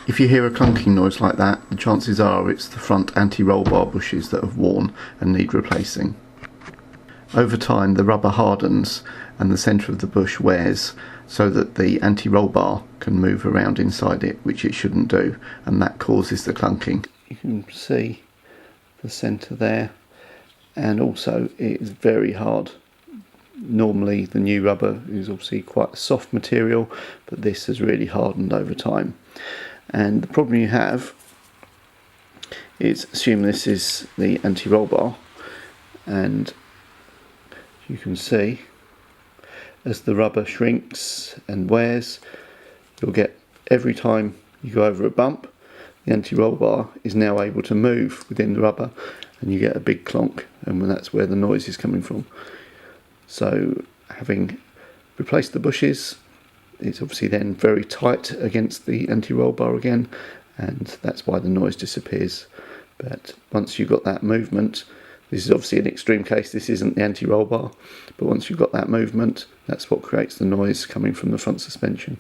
If you hear a clunking noise like that, the chances are it's the front anti-roll bar bushes that have worn and need replacing. Over time the rubber hardens and the centre of the bush wears so that the anti-roll bar can move around inside it, which it shouldn't do, and that causes the clunking. You can see the centre there, and also it is very hard. Normally the new rubber is obviously quite a soft material, but this has really hardened over time. And the problem you have is, assume this is the anti-roll bar, and you can see as the rubber shrinks and wears, you'll get, every time you go over a bump, the anti-roll bar is now able to move within the rubber, and you get a big clonk, and that's where the noise is coming from. So having replaced the bushes, it's obviously then very tight against the anti-roll bar again, and that's why the noise disappears. But once you've got that movement, this is obviously an extreme case, this isn't the anti-roll bar, but once you've got that movement, that's what creates the noise coming from the front suspension.